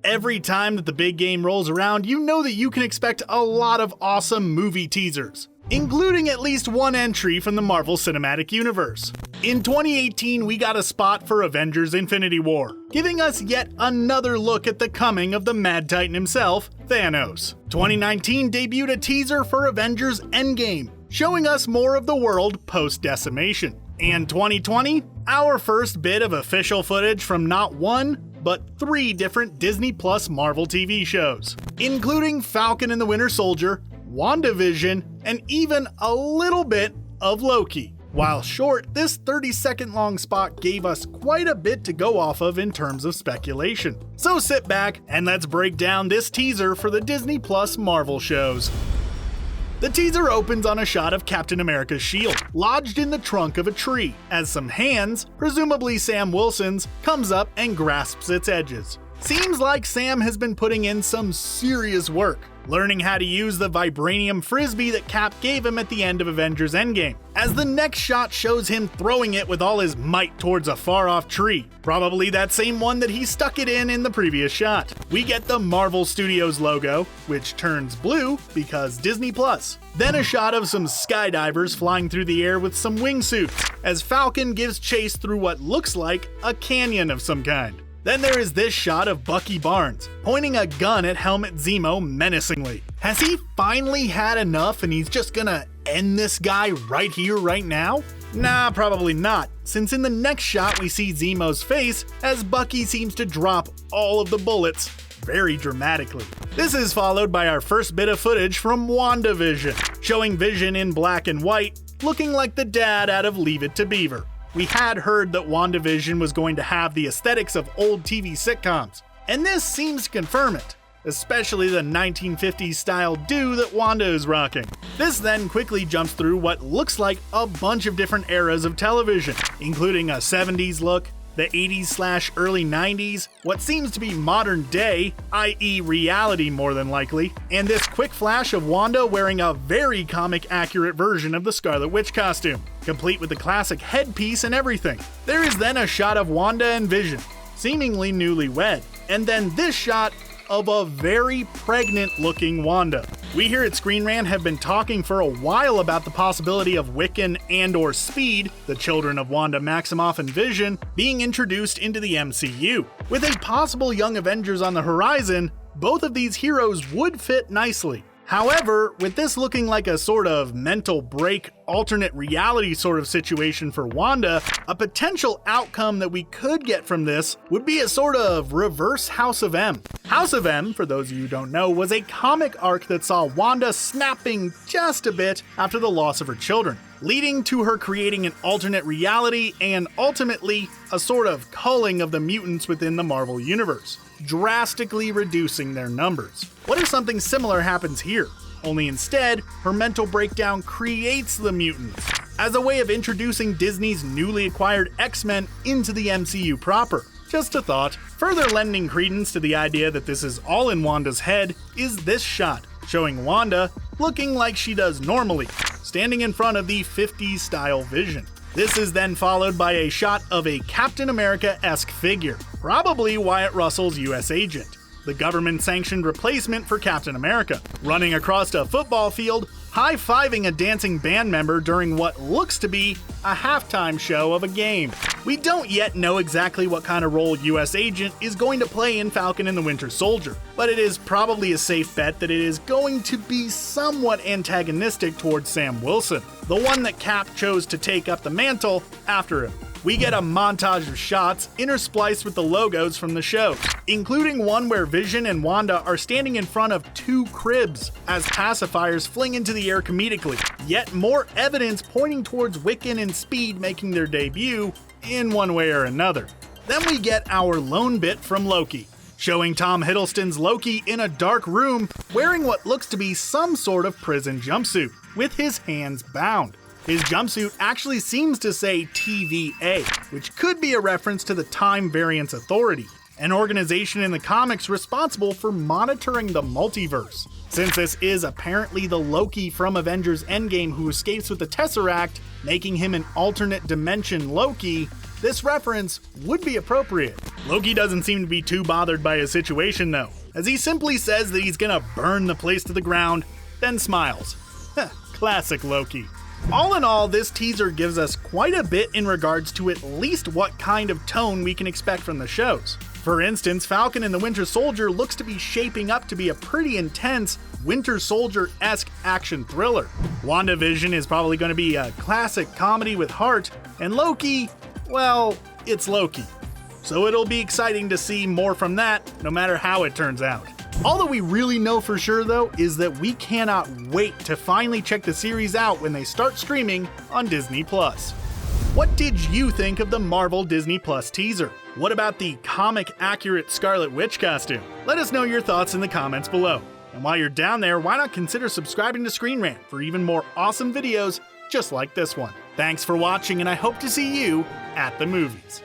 every time that the big game rolls around, you know that you can expect a lot of awesome movie teasers, including at least one entry from the Marvel Cinematic Universe. In 2018, we got a spot for Avengers Infinity War, giving us yet another look at the coming of the Mad Titan himself, Thanos. 2019 debuted a teaser for Avengers Endgame, showing us more of the world post-decimation. And 2020, our first bit of official footage from not one, but 3 different Disney Plus Marvel TV shows, including Falcon and the Winter Soldier, WandaVision, and even a little bit of Loki. While short, this 30-second long spot gave us quite a bit to go off of in terms of speculation. So sit back and let's break down this teaser for the Disney Plus Marvel shows. The teaser opens on a shot of Captain America's shield, lodged in the trunk of a tree, as some hands, presumably Sam Wilson's, comes up and grasps its edges. Seems like Sam has been putting in some serious work, learning how to use the vibranium frisbee that Cap gave him at the end of Avengers Endgame, as the next shot shows him throwing it with all his might towards a far-off tree, probably that same one that he stuck it in the previous shot. We get the Marvel Studios logo, which turns blue because Disney Plus. Then a shot of some skydivers flying through the air with some wingsuits, as Falcon gives chase through what looks like a canyon of some kind. Then there is this shot of Bucky Barnes, pointing a gun at Helmut Zemo menacingly. Has he finally had enough and he's just gonna end this guy right here, right now? Nah, probably not, since in the next shot we see Zemo's face as Bucky seems to drop all of the bullets very dramatically. This is followed by our first bit of footage from WandaVision, showing Vision in black and white, looking like the dad out of Leave It to Beaver. We had heard that WandaVision was going to have the aesthetics of old TV sitcoms, and this seems to confirm it, especially the 1950s style do that Wanda is rocking. This then quickly jumps through what looks like a bunch of different eras of television, including a 70s look, the 80s/early 90s, what seems to be modern day, i.e. reality more than likely, and this quick flash of Wanda wearing a very comic accurate version of the Scarlet Witch costume, complete with the classic headpiece and everything. There is then a shot of Wanda and Vision, seemingly newlywed, and then this shot of a very pregnant looking Wanda. We here at ScreenRant have been talking for a while about the possibility of Wiccan and/or Speed, the children of Wanda Maximoff and Vision, being introduced into the MCU. With a possible young Avengers on the horizon, both of these heroes would fit nicely. However, with this looking like a sort of mental break, alternate reality sort of situation for Wanda, a potential outcome that we could get from this would be a sort of reverse House of M. House of M, for those of you who don't know, was a comic arc that saw Wanda snapping just a bit after the loss of her children, leading to her creating an alternate reality and ultimately a sort of culling of the mutants within the Marvel Universe, drastically reducing their numbers. What if something similar happens here? Only instead, her mental breakdown creates the mutants, as a way of introducing Disney's newly acquired X-Men into the MCU proper. Just a thought. Further lending credence to the idea that this is all in Wanda's head is this shot, showing Wanda looking like she does normally, standing in front of the 50s style Vision. This is then followed by a shot of a Captain America-esque figure, probably Wyatt Russell's US agent, the government-sanctioned replacement for Captain America, running across a football field, high-fiving a dancing band member during what looks to be a halftime show of a game. We don't yet know exactly what kind of role US Agent is going to play in Falcon and the Winter Soldier, but it is probably a safe bet that it is going to be somewhat antagonistic towards Sam Wilson, the one that Cap chose to take up the mantle after him. We get a montage of shots interspliced with the logos from the shows, including one where Vision and Wanda are standing in front of 2 cribs as pacifiers fling into the air comedically. Yet more evidence pointing towards Wiccan and Speed making their debut in one way or another. Then we get our lone bit from Loki, showing Tom Hiddleston's Loki in a dark room wearing what looks to be some sort of prison jumpsuit, with his hands bound. His jumpsuit actually seems to say TVA, which could be a reference to the Time Variance Authority, an organization in the comics responsible for monitoring the multiverse. Since this is apparently the Loki from Avengers Endgame who escapes with the Tesseract, making him an alternate dimension Loki, this reference would be appropriate. Loki doesn't seem to be too bothered by his situation though, as he simply says that he's gonna burn the place to the ground, then smiles. Classic Loki. All in all, this teaser gives us quite a bit in regards to at least what kind of tone we can expect from the shows. For instance, Falcon and the Winter Soldier looks to be shaping up to be a pretty intense Winter Soldier-esque action thriller. WandaVision is probably going to be a classic comedy with heart, and Loki, well, it's Loki. So it'll be exciting to see more from that, no matter how it turns out. All that we really know for sure though is that we cannot wait to finally check the series out when they start streaming on Disney+. What did you think of the Marvel Disney Plus teaser? What about the comic-accurate Scarlet Witch costume? Let us know your thoughts in the comments below. And while you're down there, why not consider subscribing to ScreenRant for even more awesome videos just like this one. Thanks for watching, and I hope to see you at the movies.